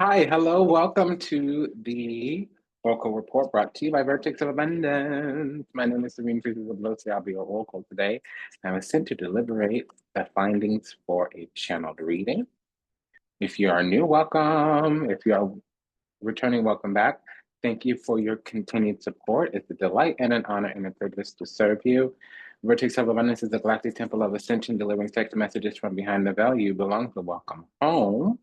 Hi, hello, welcome to the Oracle Report brought to you by Vertex of Abundance. My name is Serene Pieces of Lucy. I'll be your Oracle today. I was sent to deliberate the findings for a channeled reading. If you are new, welcome. If you are returning, welcome back. Thank you for your continued support. It's a delight and an honor and a privilege to serve you. Vertex of Abundance is the galactic temple of ascension, delivering text messages from behind the veil. You belong to welcome home.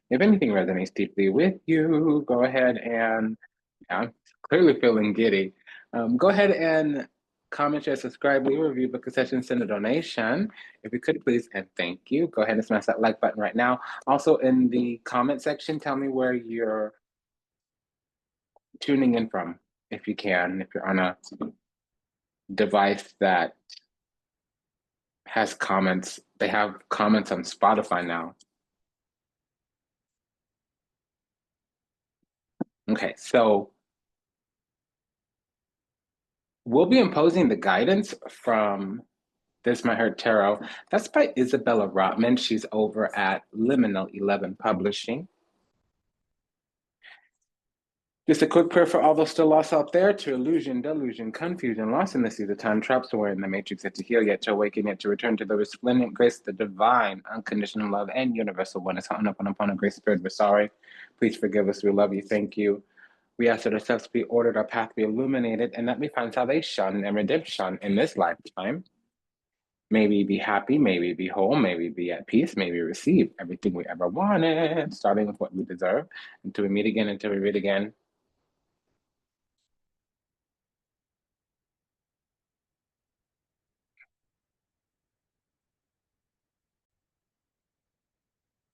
If anything resonates deeply with you, go ahead and, I'm clearly feeling giddy. Go ahead and comment, share, subscribe, leave a review, book a session, send a donation. If you could please, and thank you. Go ahead and smash that like button right now. Also in the comment section, tell me where you're tuning in from, if you can, if you're on a device that has comments. They have comments on Spotify now. Okay, so we'll be imposing the guidance from This My Heart Tarot. That's by Isabella Rotman. She's over at Liminal 11 Publishing. Just a quick prayer for all those still lost out there, to illusion, delusion, confusion, lost in the seas of time, trapped somewhere in the matrix, yet to heal, yet to awaken, yet to return to the resplendent grace, the divine, unconditional love, and universal oneness. Upon a great spirit, we're sorry. Please forgive us. We love you. Thank you. We ask that our steps be ordered, our path be illuminated, and that we find salvation and redemption in this lifetime. May we be happy, may we be whole, may we be at peace, may we receive everything we ever wanted, starting with what we deserve, until we meet again, until we read again.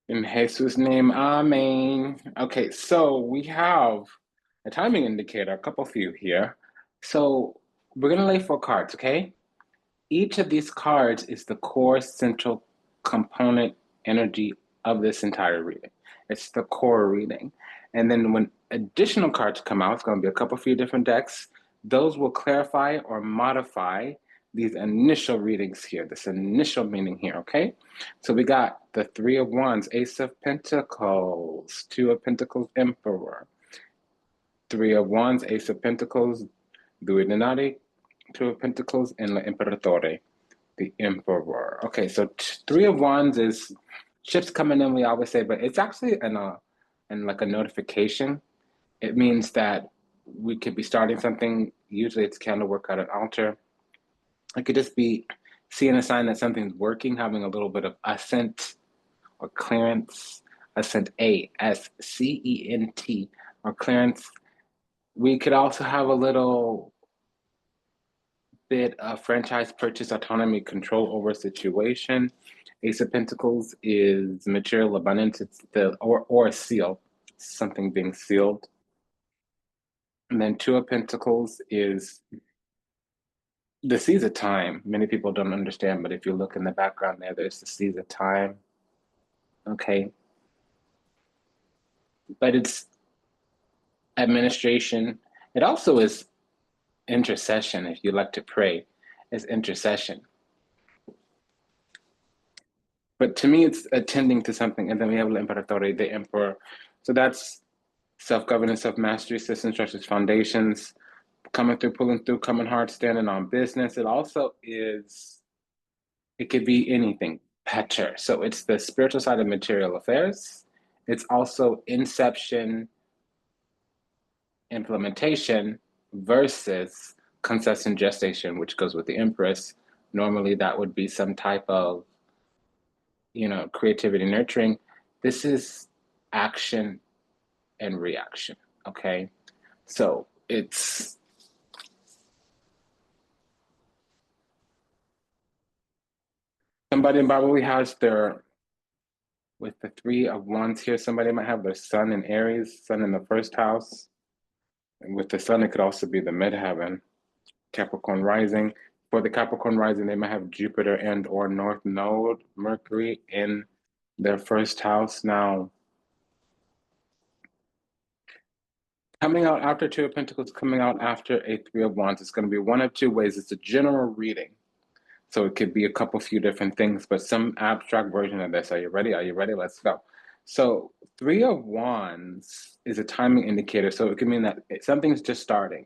In Jesus' name, amen. Okay, so we have a timing indicator, a couple few here. So we're gonna lay 4 cards, okay? Each of these cards is the core central component energy of this entire reading. It's the core reading. And then when additional cards come out, it's going to be a couple few different decks. Those will clarify or modify these initial readings here, this initial meaning here, okay? So we got the 3 of Wands, Ace of Pentacles, 2 of Pentacles, Emperor, 3 of Wands, Ace of Pentacles, Due Denari, 2 of Pentacles, and La Imperatore, the Emperor. Okay, so 3 of Wands is ships coming in, we always say, but it's actually in like a notification. It means that we could be starting something. Usually it's candle work at an altar. It could just be seeing a sign that something's working, having a little bit of ascent or clearance. Ascent, ASCENT, or clearance. We could also have a little bit of franchise purchase, autonomy, control over a situation. Ace of Pentacles is material abundance. It's or a seal, something being sealed. And then 2 of Pentacles is the seas of time. Many people don't understand, but if you look in the background there's the seas of time. Okay. But it's administration. It also is intercession. If you like to pray, it's intercession. But to me, it's attending to something. And then we have l'Imperatore, the Emperor. So that's self-governance, self-mastery, systems, structures, foundations, coming through, pulling through, coming hard, standing on business. It also is, it could be anything, pater. So it's the spiritual side of material affairs. It's also inception, implementation versus concession, gestation, which goes with the Empress. Normally that would be some type of, creativity, nurturing. This is action and reaction, okay? So it's somebody probably has with the 3 of Wands here, somebody might have their sun in Aries, sun in the first house. And with the sun, it could also be the midheaven, Capricorn rising. For the Capricorn rising, they might have Jupiter and or North Node, Mercury in their first house. Now, coming out after 2 of Pentacles, coming out after a 3 of Wands, it's going to be one of 2 ways. It's a general reading. So it could be a couple few different things, but some abstract version of this. Are you ready? Are you ready? Let's go. So Three of Wands is a timing indicator. So it could mean that something's just starting.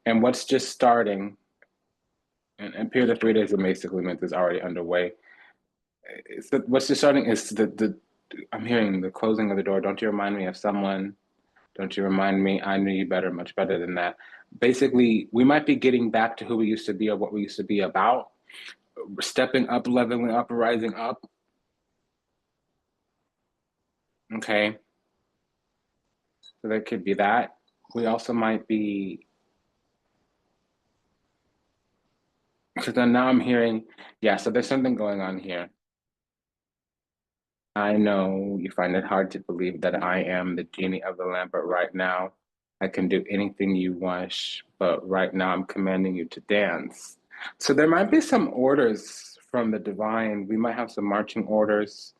And what's just starting, and period of 3 days it basically means it's already underway. What's just starting is I'm hearing the closing of the door. Don't you remind me of someone? Don't you remind me? I knew you better, much better than that. Basically, we might be getting back to who we used to be or what we used to be about, stepping up, leveling up, rising up. Okay. So there could be that. We also might be, because then now I'm hearing, yeah, so there's something going on here. I know you find it hard to believe that I am the genie of the lamp, but right now I can do anything you wish, but right now I'm commanding you to dance. So there might be some orders from the divine. We might have some marching orders,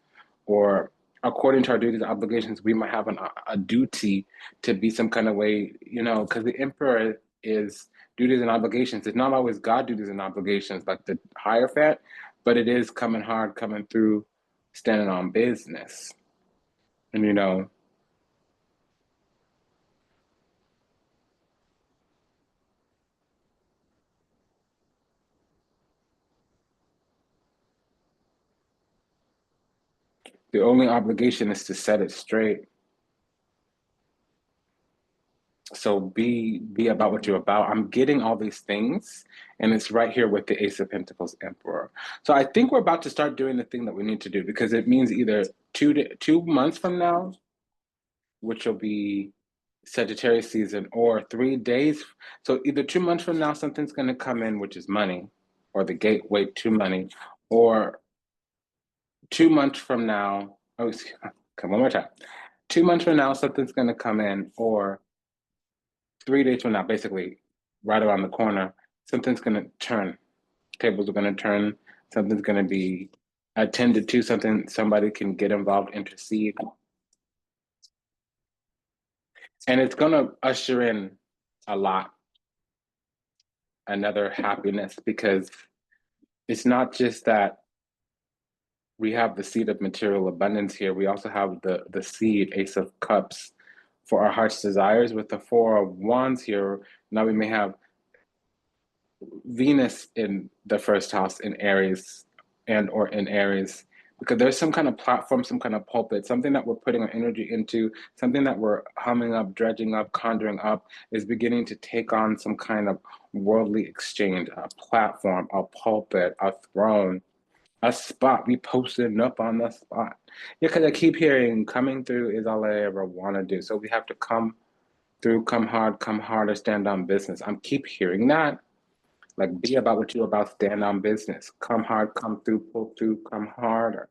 or according to our duties and obligations, we might have a duty to be some kind of way, because the emperor is duties and obligations. It's not always God duties and obligations like the Hierophant, but it is coming hard, coming through, standing on business. And the only obligation is to set it straight. So be about what you're about. I'm getting all these things, and it's right here with the Ace of Pentacles Emperor. So I think we're about to start doing the thing that we need to do, because it means either 2 months from now, which will be Sagittarius season, or 3 days. So either 2 months from now, something's going to come in, which is money, or the gateway to money, or 2 months from now. Oh, come one more time. 2 months from now, something's going to come in, or 3 days from now, basically, right around the corner, something's going to turn. Tables are going to turn. Something's going to be attended to. Somebody can get involved, intercede, and it's going to usher in a lot, another happiness, because it's not just that we have the seed of material abundance here. We also have the seed, Ace of Cups, for our heart's desires. With the Four of Wands here, now we may have Venus in the first house in Aries, and or in Aries, because there's some kind of platform, some kind of pulpit, something that we're putting our energy into, something that we're humming up, dredging up, conjuring up, is beginning to take on some kind of worldly exchange, a platform, a pulpit, a throne, a spot. We posted up on the spot. Yeah, because I keep hearing coming through is all I ever want to do. So we have to come through, come hard, come harder, stand on business. I'm keep hearing that. Like, be about what you're about, stand on business. Come hard, come through, pull through, come harder.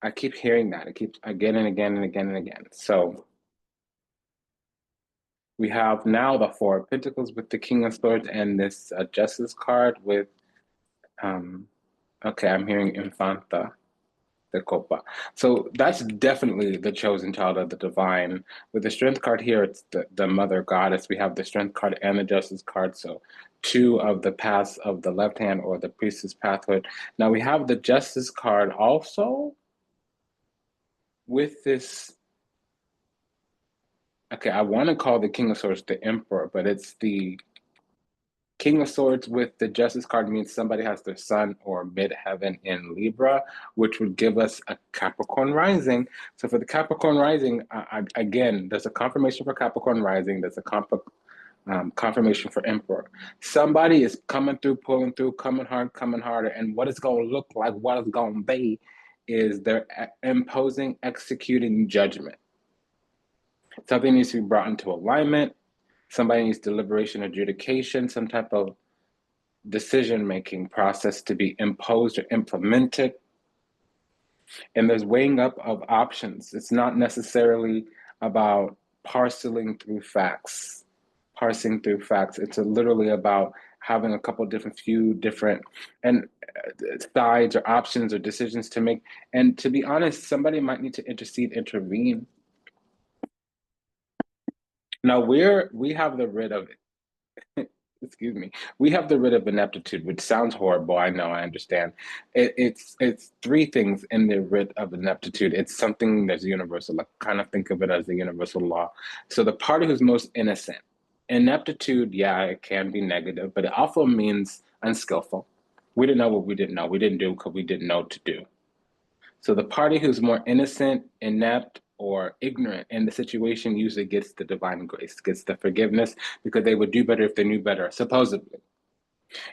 I keep hearing that. It keeps again and again and again and again. So we have now the Four of Pentacles with the King of Swords and this Justice card with, okay, I'm hearing Infanta de Copa. So that's definitely the chosen child of the divine. With the Strength card here, it's the Mother Goddess. We have the Strength card and the Justice card. So two of the paths of the left hand, or the Priestess pathway. Now we have the Justice card also with this. Okay, I want to call the King of Swords the Emperor, but it's the King of Swords with the Justice card means somebody has their sun or midheaven in Libra, which would give us a Capricorn rising. So for the Capricorn rising, again, there's a confirmation for Capricorn rising. There's a confirmation for Emperor. Somebody is coming through, pulling through, coming hard, coming harder. And what it's going to look like, what it's going to be, is they're imposing, executing judgment. Something needs to be brought into alignment. Somebody needs deliberation, adjudication, some type of decision-making process to be imposed or implemented. And there's weighing up of options. It's not necessarily about parsing through facts. It's literally about having a couple different, few different and sides or options or decisions to make. And to be honest, somebody might need to intercede, intervene. Now we have the rid of it. excuse me, we have the writ of ineptitude, which sounds horrible. I know, I understand. It's three things in the writ of ineptitude. It's something that's universal. Like kind of think of it as a universal law. So the party who's most innocent, ineptitude, yeah, it can be negative, but it also means unskillful. We didn't know what we didn't know. We didn't do because we didn't know to do. So the party who's more innocent, inept, or ignorant in the situation usually gets the divine grace, gets the forgiveness, because they would do better if they knew better, supposedly.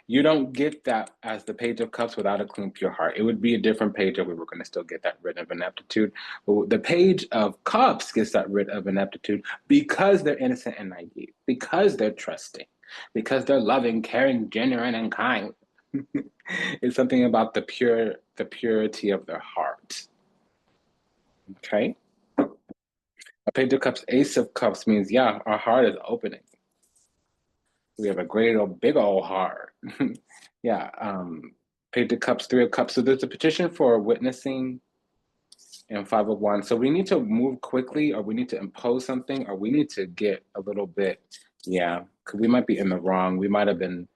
You don't get that as the Page of Cups without a clean, pure heart. It would be a different page if we were going to still get that writ of ineptitude. But the Page of Cups gets that writ of ineptitude because they're innocent and naive, because they're trusting, because they're loving, caring, genuine, and kind. It's something about the purity of their heart. Okay. A Page of Cups, Ace of Cups means, yeah, our heart is opening. We have a great old, big old heart. Yeah. Page of Cups, Three of Cups. So there's a petition for witnessing and Five of Wands. So we need to move quickly, or we need to impose something, or we need to get a little bit, yeah, because we might be in the wrong. We might have been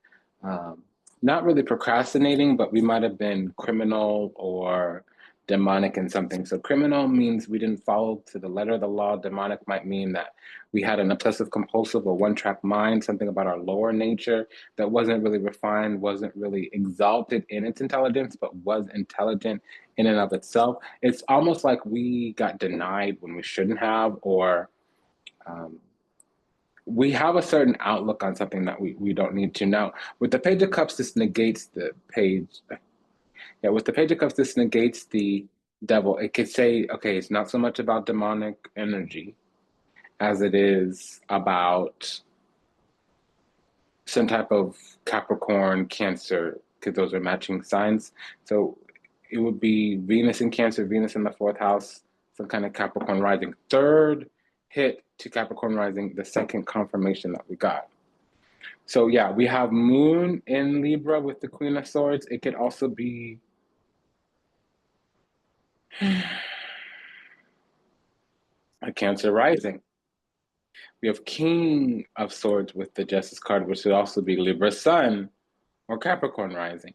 um, not really procrastinating, but we might have been criminal or demonic in something. So criminal means we didn't follow to the letter of the law. Demonic might mean that we had an obsessive compulsive or one-track mind, something about our lower nature that wasn't really refined, wasn't really exalted in its intelligence, but was intelligent in and of itself. It's almost like we got denied when we shouldn't have, or um, we have a certain outlook on something that we don't need to. Now, with the Page of Cups, this negates the page. Yeah, with the Page of Cups, this negates the devil. It could say, okay, it's not so much about demonic energy as it is about some type of Capricorn, Cancer, because those are matching signs. So it would be Venus in Cancer, Venus in the fourth house, some kind of Capricorn rising. Third hit to Capricorn rising, the second confirmation that we got. So yeah, we have Moon in Libra with the Queen of Swords. It could also be a Cancer rising. We have King of Swords with the Justice card, which should also be Libra Sun or Capricorn rising.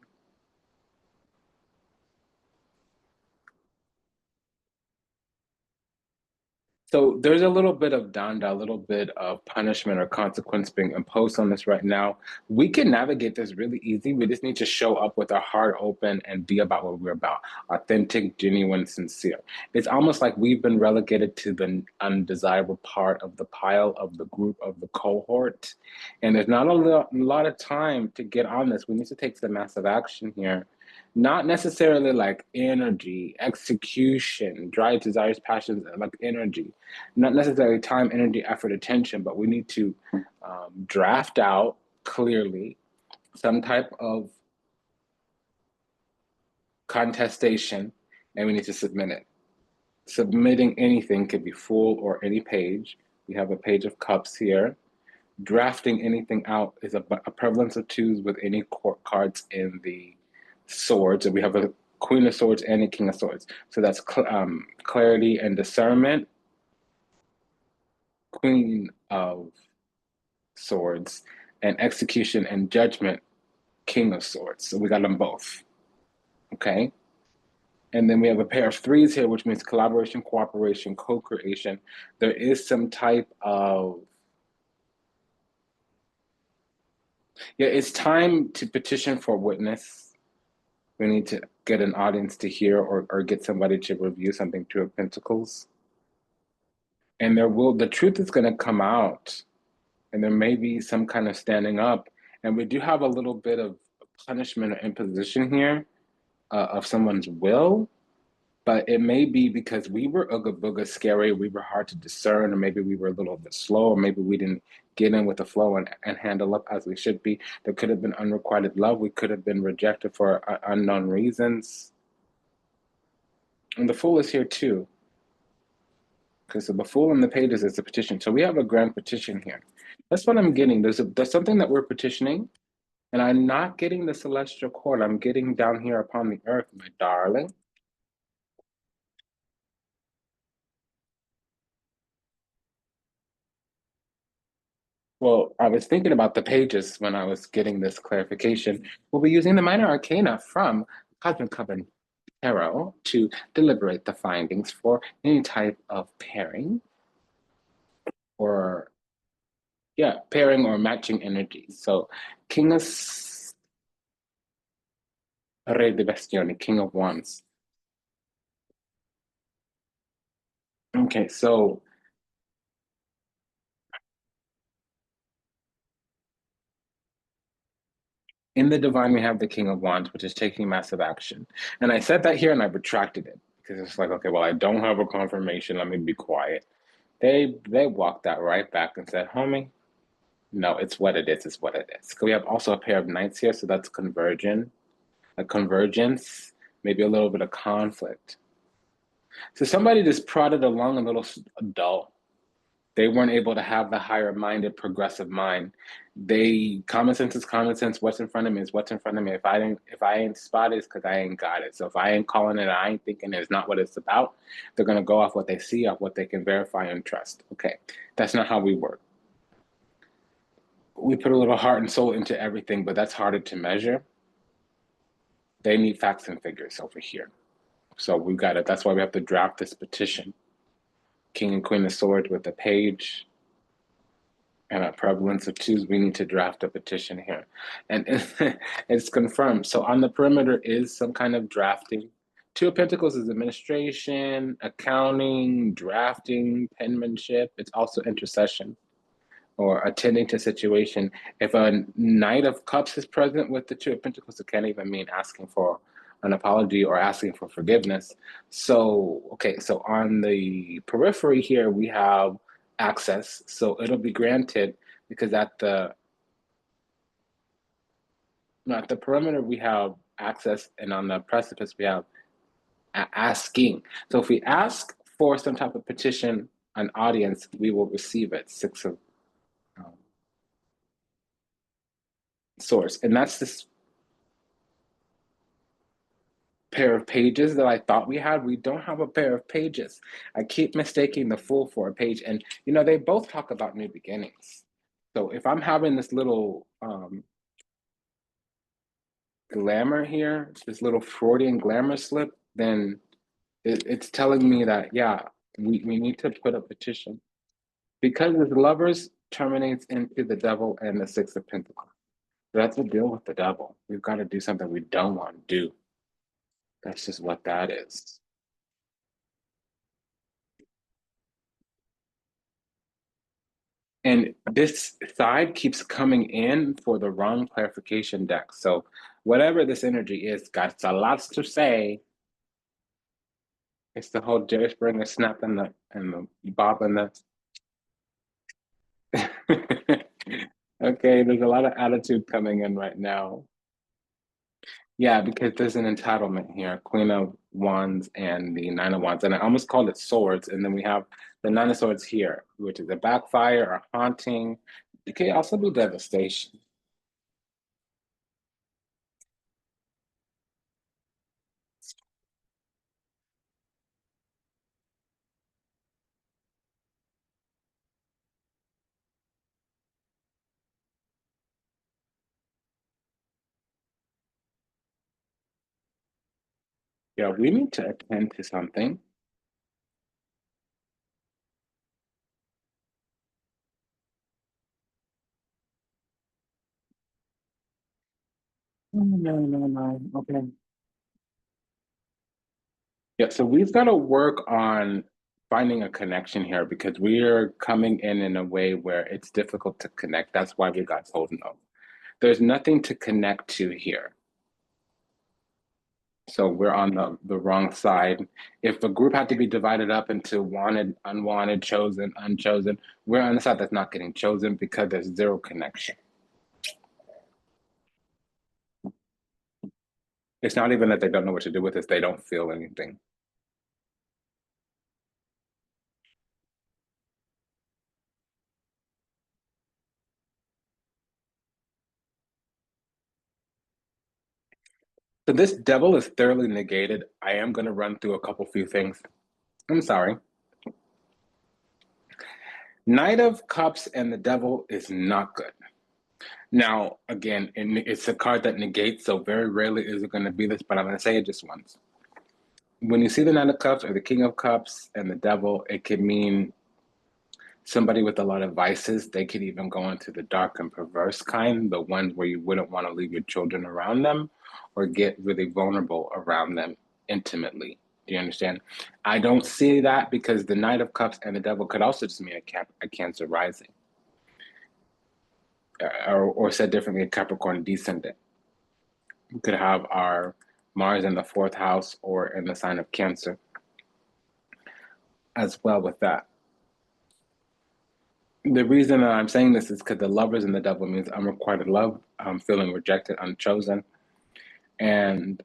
So there's a little bit of danda, a little bit of punishment or consequence being imposed on us right now. We can navigate this really easy. We just need to show up with our heart open and be about what we're about, authentic, genuine, sincere. It's almost like we've been relegated to the undesirable part of the pile, of the group, of the cohort. And there's not a lot of time to get on this. We need to take some massive action here, not necessarily like energy, execution, drive, desires, passions, like energy, not necessarily time, energy, effort, attention, but we need to draft out clearly some type of contestation, and we need to submit it. Submitting anything could be full or any page. We have a Page of Cups here. Drafting anything out is a prevalence of twos with any court cards in the swords. And we have a Queen of Swords and a King of Swords. So that's clarity and discernment. Queen of Swords, and execution and judgment, King of Swords. So we got them both. Okay. And then we have a pair of threes here, which means collaboration, cooperation, co-creation. There is some type of, yeah, it's time to petition for witness. We need to get an audience to hear, or get somebody to review something, Two of Pentacles. And the truth is going to come out, and there may be some kind of standing up. And we do have a little bit of punishment or imposition here of someone's will, but it may be because we were ooga booga scary, we were hard to discern, or maybe we were a little bit slow, or maybe we didn't get in with the flow and handle up as we should be. There could have been unrequited love. We could have been rejected for unknown reasons. And the Fool is here too. Okay, so the Fool in the pages is the petition. So we have a grand petition here. That's what I'm getting. There's something that we're petitioning, and I'm not getting the celestial court. I'm getting down here upon the earth, my darling. Well, I was thinking about the pages when I was getting this clarification. We'll be using the minor arcana from Cosmic Coven Tarot to deliberate the findings for any type of pairing or, yeah, pairing or matching energies. So, King of Re de Bestioni, King of Wands. Okay, so in the divine, we have the King of Wands, which is taking massive action. And I said that here and I retracted it because it's like, okay, well, I don't have a confirmation. Let me be quiet. They walked that right back and said, homie, no, it's what it is, it's what it is. We have also a pair of knights here, so that's convergent, a convergence, maybe a little bit of conflict. So somebody just prodded along a little dull. They weren't able to have the higher minded progressive mind. They common sense is common sense. What's in front of me is what's in front of me. If I ain't spot it, it's because I ain't got it. So if I ain't calling it, I ain't thinking it's not what it's about. They're gonna go off what they see, off what they can verify and trust. Okay, that's not how we work. We put a little heart and soul into everything, but that's harder to measure. They need facts and figures over here. So we got it. That's why we have to draft this petition. King and Queen of Swords with the page and a prevalence of twos, we need to draft a petition here. And it's confirmed. So on the perimeter is some kind of drafting. Two of Pentacles is administration, accounting, drafting, penmanship. It's also intercession or attending to situation. If a Knight of Cups is present with the Two of Pentacles, it can't even mean asking for an apology or asking for forgiveness. So, okay, so on the periphery here, we have access. So it'll be granted because at the perimeter, we have access, and on the precipice, we have asking. So if we ask for some type of petition, an audience, we will receive it. Six of um, Swords. And that's this pair of pages that I thought we had. We don't have a pair of pages. I keep mistaking the Fool for a page. And, they both talk about new beginnings. So if I'm having this little glamour here, this little Freudian glamour slip, then it's telling me that, yeah, we need to put a petition. Because this lovers terminates into the devil and the Six of Pentacles. So that's the deal with the devil. We've got to do something we don't want to do. That's just what that is. And this side keeps coming in for the wrong clarification deck. So whatever this energy is, got a lot to say. It's the whole Jerry Springer snap and the Bob and the okay, there's a lot of attitude coming in right now. Yeah, because there's an entitlement here, Queen of Wands and the Nine of Wands. And I almost called it Swords. And then we have the Nine of Swords here, which is a backfire, a haunting. It could also be devastation. Yeah, we need to attend to something. Oh, no, no, no. Okay. Yeah, so we've got to work on finding a connection here because we are coming in a way where it's difficult to connect. That's why we got told no. There's nothing to connect to here. So we're on the wrong side. If a group had to be divided up into wanted, unwanted, chosen, unchosen, we're on the side that's not getting chosen because there's zero connection. It's not even that they don't know what to do with this, they don't feel anything. So this devil is thoroughly negated. I am going to run through a couple few things. I'm sorry. Knight of Cups and the Devil is not good. Now, again, it's a card that negates, so very rarely is it going to be this, but I'm going to say it just once. When you see the Knight of Cups or the King of Cups and the Devil, it could mean somebody with a lot of vices. They could even go into the dark and perverse kind, the ones where you wouldn't want to leave your children around them or get really vulnerable around them intimately. Do you understand? I don't see that because the Knight of Cups and the Devil could also just mean a Cancer rising, or said differently, a Capricorn descendant. We could have our Mars in the fourth house or in the sign of Cancer as well with that. The reason that I'm saying this is because the Lovers in the Devil means unrequited love, feeling rejected, unchosen. And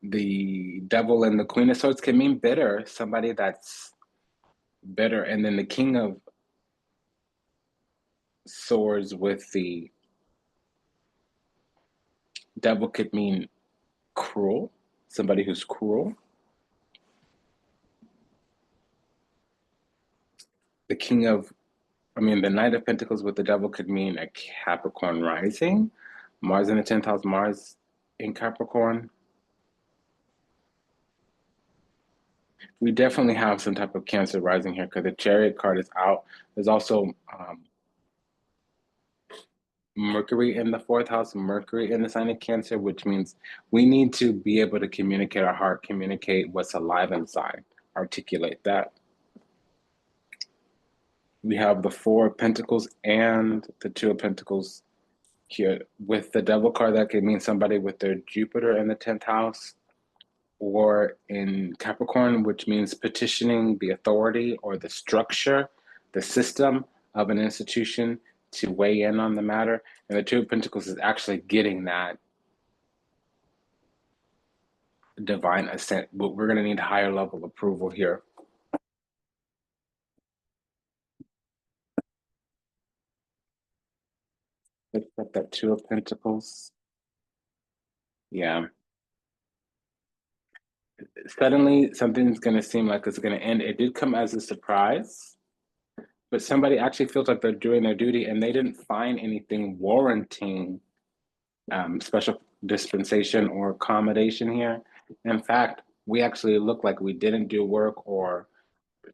the Devil and the Queen of Swords can mean bitter, somebody that's bitter. And then the King of Swords with the Devil could mean cruel, somebody who's cruel. The Knight of Pentacles with the Devil could mean a Capricorn rising. Mars in the 10th house, Mars in Capricorn. We definitely have some type of Cancer rising here because the Chariot card is out. There's also Mercury in the fourth house, Mercury in the sign of Cancer, which means we need to be able to communicate our heart, communicate what's alive inside, articulate that. We have the Four of Pentacles and the Two of Pentacles here. With the Devil card, that could mean somebody with their Jupiter in the 10th house or in Capricorn, which means petitioning the authority or the structure, the system of an institution to weigh in on the matter. And the Two of Pentacles is actually getting that divine assent, but we're going to need higher level approval here. Let's put that Two of Pentacles. Yeah. Suddenly, something's going to seem like it's going to end. It did come as a surprise, but somebody actually feels like they're doing their duty and they didn't find anything warranting special dispensation or accommodation here. In fact, we actually look like we didn't do work or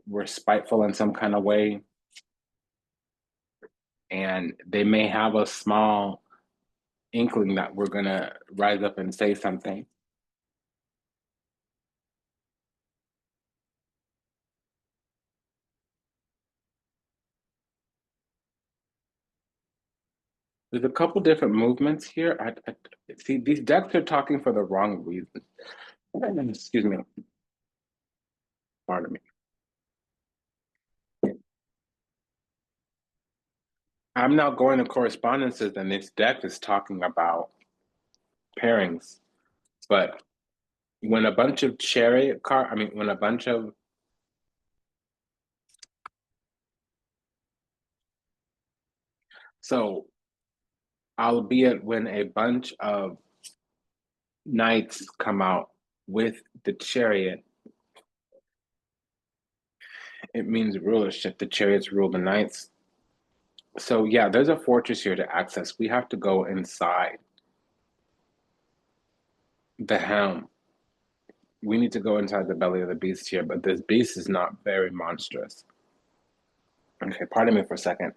we're spiteful in some kind of way. And they may have a small inkling that we're going to rise up and say something. There's a couple different movements here. I see these decks are talking for the wrong reason. Excuse me. Pardon me. I'm now going to correspondences, and this deck is talking about pairings. But when a bunch of when a bunch of so, albeit when a bunch of knights come out with the Chariot, it means rulership. The Chariots rule the knights. So yeah, there's a fortress here to access. We have to go inside the helm. We need to go inside the belly of the beast here, but this beast is not very monstrous. Okay, pardon me for a second.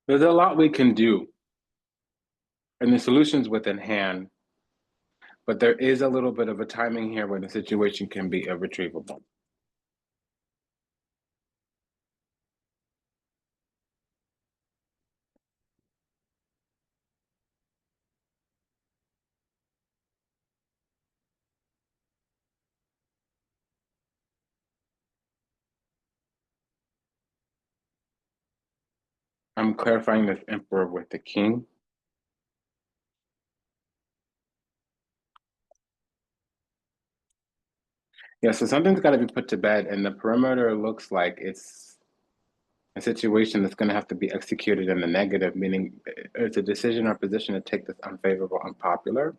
There's a lot we can do, and the solution's within hand, but there is a little bit of a timing here where the situation can be irretrievable. I'm clarifying this emperor with the king. Yeah, so something's got to be put to bed, and the perimeter looks like it's a situation that's going to have to be executed in the negative, meaning it's a decision or position to take this unfavorable, unpopular,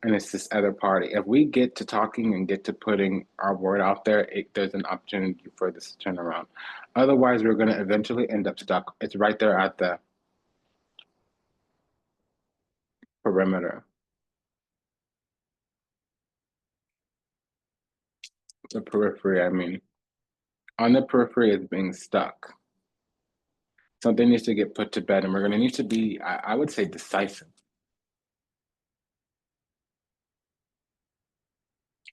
and it's this other party. If we get to talking and get to putting our word out there, there's an opportunity for this to turn around. Otherwise, we're going to eventually end up stuck. It's right there at the perimeter, the periphery, I mean. On the periphery is being stuck. Something needs to get put to bed, and we're going to need to be, I would say, decisive.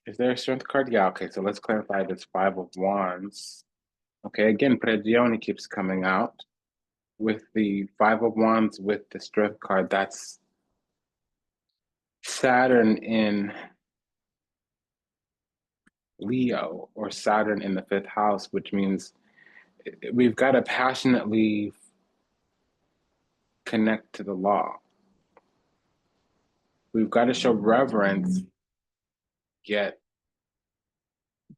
Is there a strength card? Yeah, okay, so let's clarify this Five of Wands. Okay, again, Pregione keeps coming out. With the Five of Wands, with the strength card, that's Saturn in Leo or Saturn in the fifth house, which means we've got to passionately connect to the law. We've got to show reverence, yet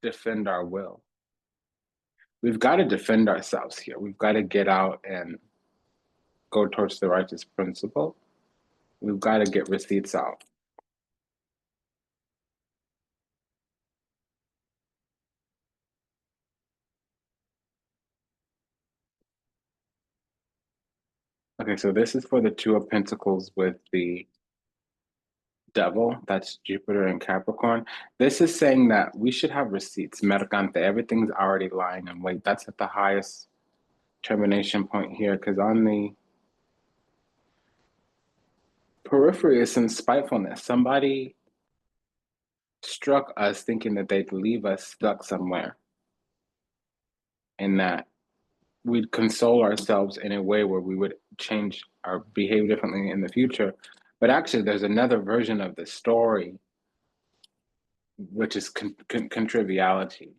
defend our will. We've got to defend ourselves here. We've got to get out and go towards the righteous principle. We've got to get receipts out. Okay, so this is for the Two of Pentacles with the Devil. That's Jupiter and Capricorn. This is saying that we should have receipts, mercante. Everything's already lying in wait. That's at the highest termination point here, because on the periphery is some spitefulness. Somebody struck us thinking that they'd leave us stuck somewhere, and that we'd console ourselves in a way where we would change or behave differently in the future. But actually, there's another version of the story, which is contriviality.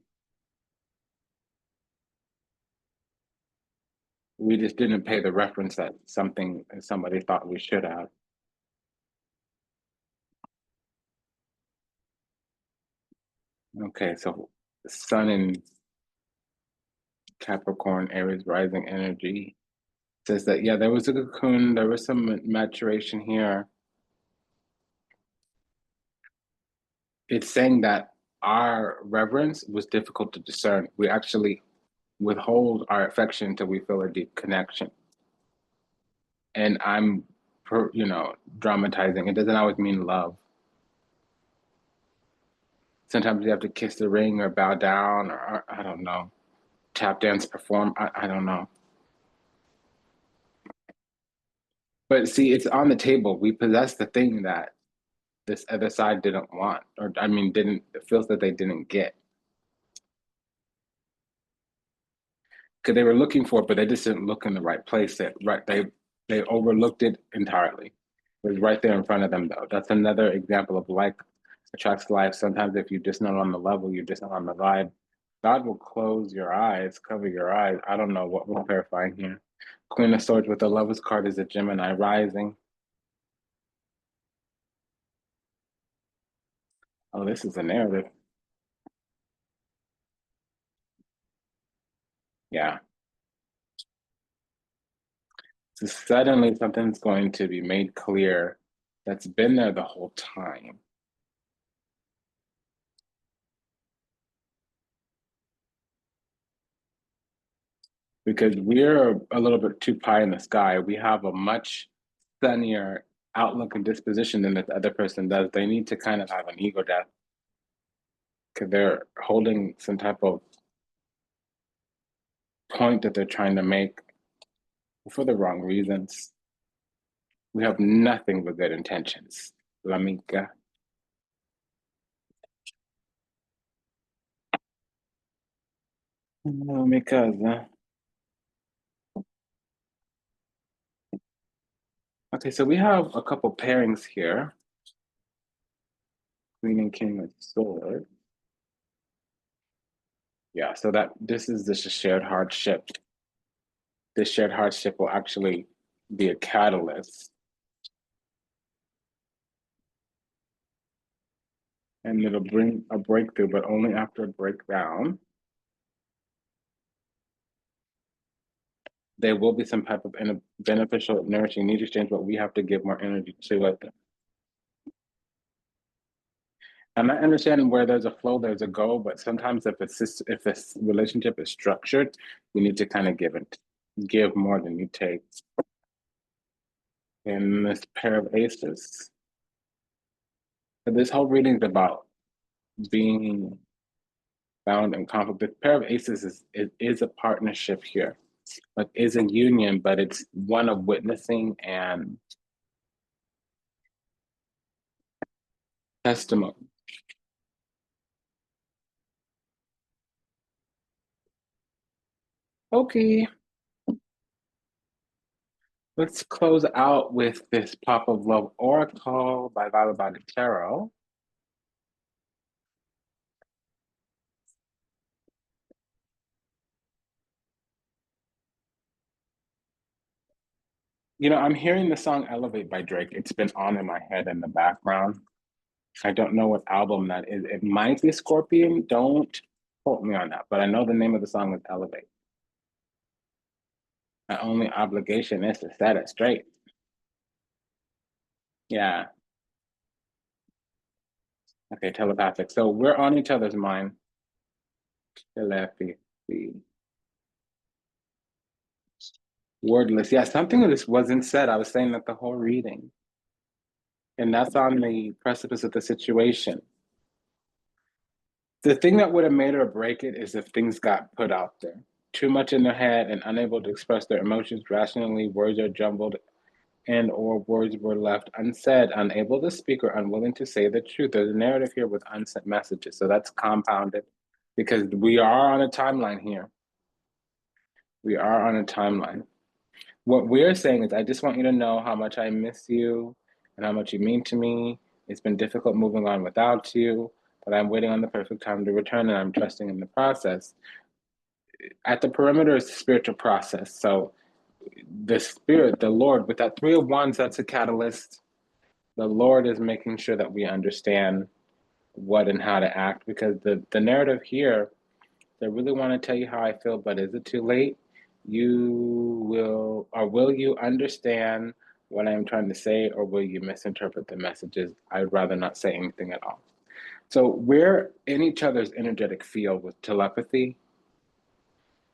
We just didn't pay the reference that somebody thought we should have. Okay, so Sun in Capricorn, Aries rising energy says that, yeah, there was a cocoon, there was some maturation here. It's saying that our reverence was difficult to discern. We actually withhold our affection until we feel a deep connection. And I'm, dramatizing. It doesn't always mean love. Sometimes you have to kiss the ring or bow down or I don't know, tap dance, perform. I don't know. But see, it's on the table. We possess the thing that this other side didn't want, or I mean, didn't it feels that they didn't get because they were looking for it, but they just didn't look in the right place. They overlooked it entirely. It was right there in front of them, though. That's another example of like attracts life. Sometimes if you're just not on the level, you're just not on the vibe. God will close your eyes, cover your eyes. I don't know what we're clarifying here. Queen of Swords with the Lovers card is a Gemini rising. Oh, this is a narrative. Yeah. So suddenly something's going to be made clear that's been there the whole time. Because we're a little bit too pie in the sky. We have a much sunnier outlook and disposition than the other person does. They need to kind of have an ego death because they're holding some type of point that they're trying to make for the wrong reasons. We have nothing but good intentions. L'amica. L'amica. Okay, so we have a couple pairings here. Queen and King of Swords. Yeah, so that this is just a shared hardship. This shared hardship will actually be a catalyst. and it'll bring a breakthrough, but only after a breakdown. There will be some type of beneficial, nourishing need exchange, but we have to give more energy to it. And I understand where there's a flow, there's a go, but sometimes if this relationship is structured, we need to kind of give more than you take. In this pair of aces, so this whole reading is about being bound in conflict. This pair of aces is a partnership here, like is a union, but it's one of witnessing and testimony. Okay, let's close out with this Pop of Love Oracle by Violet Tarot. You know, I'm hearing the song Elevate by Drake. It's been on in my head in the background. I don't know what album that is. It might be Scorpion. Don't quote me on that, but I know the name of the song is Elevate. My only obligation is to set it straight. Yeah. Okay, telepathic. So we're on each other's mind. Telepathy. Wordless. Yeah, something of this wasn't said. I was saying that the whole reading. And that's on the precipice of the situation. The thing that would have made or break it is if things got put out there. Too much in their head and unable to express their emotions rationally, words are jumbled and or words were left unsaid, unable to speak or unwilling to say the truth. There's a narrative here with unsent messages. So that's compounded because we are on a timeline here. We are on a timeline. What we're saying is, I just want you to know how much I miss you and how much you mean to me. It's been difficult moving on without you, but I'm waiting on the perfect time to return and I'm trusting in the process. At the perimeter is the spiritual process. So the spirit, the Lord, with that Three of Wands, that's a catalyst. The Lord is making sure that we understand what and how to act because the narrative here, they really want to tell you how I feel, but is it too late? You will, or will you understand what I'm trying to say, or will you misinterpret the messages? I'd rather not say anything at all. So we're in each other's energetic field with telepathy,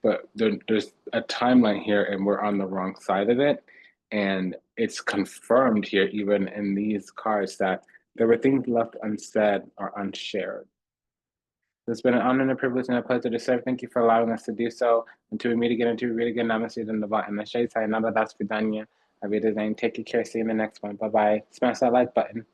but there's a timeline here and we're on the wrong side of it. And it's confirmed here, even in these cards, that there were things left unsaid or unshared. It's been an honor and a privilege and a pleasure to serve. Thank you for allowing us to do so. Until we meet again, namaste and the shade side, nada das vidanya. Take care. See you in the next one. Bye bye. Smash that like button.